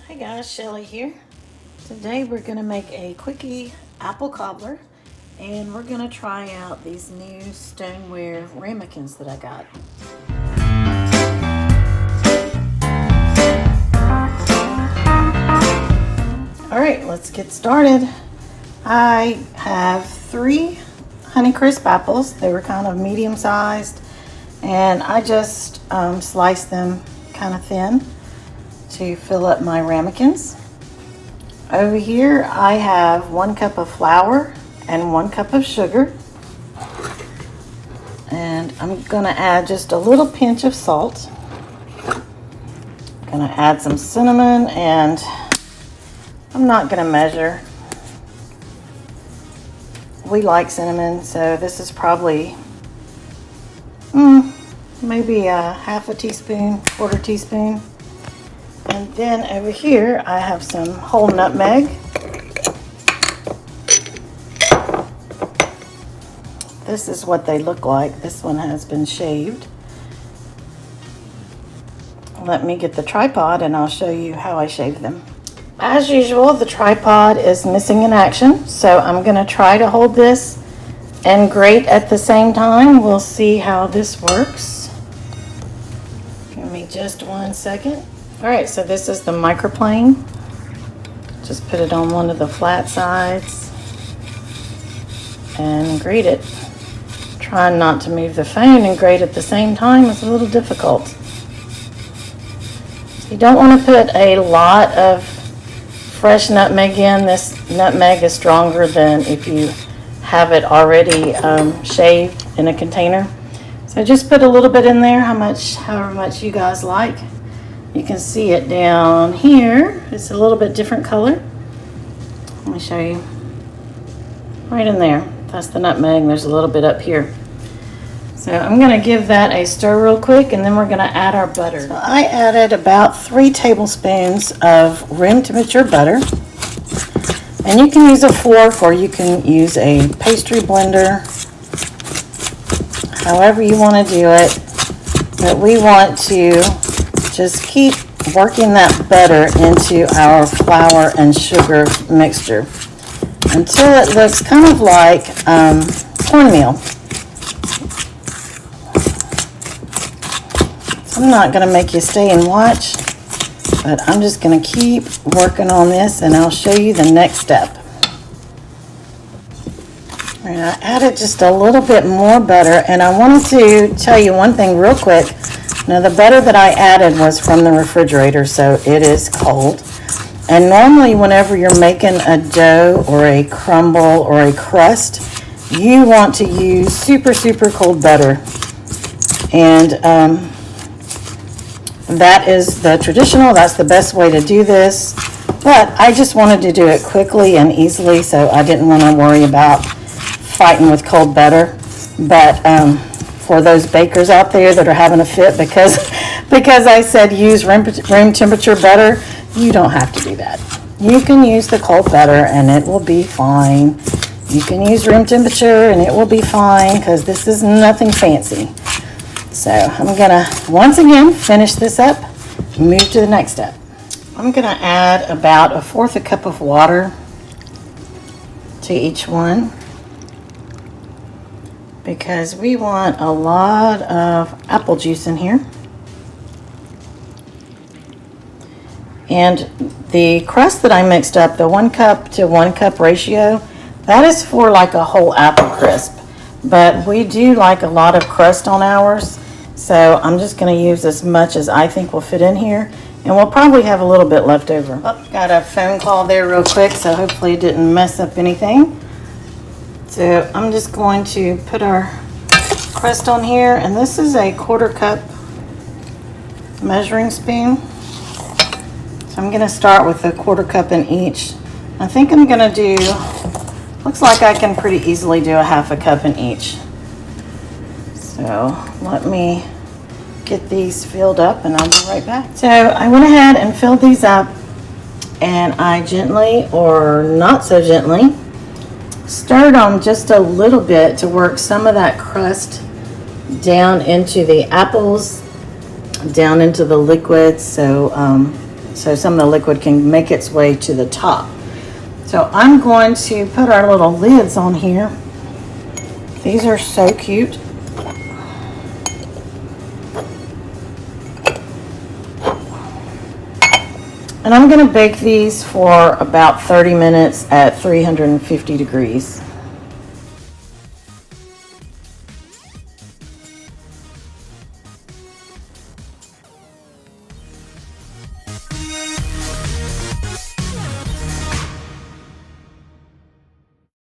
Hey guys, Shelly here. Today we're going to make a quickie apple cobbler, and we're going to try out these new stoneware ramekins that I got. Alright, let's get started. I have 3 Honeycrisp apples. They were kind of medium sized, and I just sliced them kind of thin to fill up my ramekins. Over here I have 1 cup of flour and 1 cup of sugar, and I'm gonna add just a little pinch of salt. I'm gonna add some cinnamon, and I'm not gonna measure. We like cinnamon, so this is probably maybe a half a teaspoon, quarter teaspoon. And then over here I have some whole nutmeg. This is what they look like. This one has been shaved. Let me get the tripod and I'll show you how I shave them. As usual, the tripod is missing in action, so I'm going to try to hold this and grate at the same time. We'll see how this works. Give me just 1 second. Alright, so this is the microplane. Just put it on one of the flat sides and grate it. Trying not to move the phone and grate at the same time is a little difficult. You don't want to put a lot of fresh nutmeg in. This nutmeg is stronger than if you have it already shaved in a container. So just put a little bit in there, however much you guys like. You can see it down here. It's a little bit different color. Let me show you. Right in there. That's the nutmeg. There's a little bit up here. So I'm going to give that a stir real quick, and then we're going to add our butter. So I added about 3 tablespoons of room temperature butter. And you can use a fork or you can use a pastry blender. However you want to do it. But we want to just keep working that butter into our flour and sugar mixture until it looks kind of like cornmeal. So I'm not going to make you stay and watch, but I'm just going to keep working on this, and I'll show you the next step. All right, I added just a little bit more butter, and I wanted to tell you one thing real quick. Now, the butter that I added was from the refrigerator, so it is cold. And normally whenever you're making a dough or a crumble or a crust, you want to use super, super cold butter. And that is the traditional, that's the best way to do this. But I just wanted to do it quickly and easily, so I didn't want to worry about fighting with cold butter. But for those bakers out there that are having a fit because I said use room temperature butter, you don't have to do that. You can use the cold butter and it will be fine. You can use room temperature and it will be fine because this is nothing fancy. So I'm gonna once again finish this up and move to the next step. I'm gonna add about 1/4 cup of water to each one, because we want a lot of apple juice in here. And the crust that I mixed up, the 1 cup to 1 cup ratio, that is for like a whole apple crisp. But we do like a lot of crust on ours, so I'm just going to use as much as I think will fit in here, and we'll probably have a little bit left over. Oh, got a phone call there real quick, so hopefully it didn't mess up anything. So I'm just going to put our crust on here, and this is a 1/4 cup measuring spoon. So I'm going to start with a 1/4 cup in each. I think I'm going to do, looks like I can pretty easily do a 1/2 cup in each. So let me get these filled up and I'll be right back. So I went ahead and filled these up, and I gently, or not so gently, stirred them just a little bit to work some of that crust down into the apples, down into the liquid, so so some of the liquid can make its way to the top. So I'm going to put our little lids on here. These are so cute. And I'm going to bake these for about 30 minutes at 350 degrees.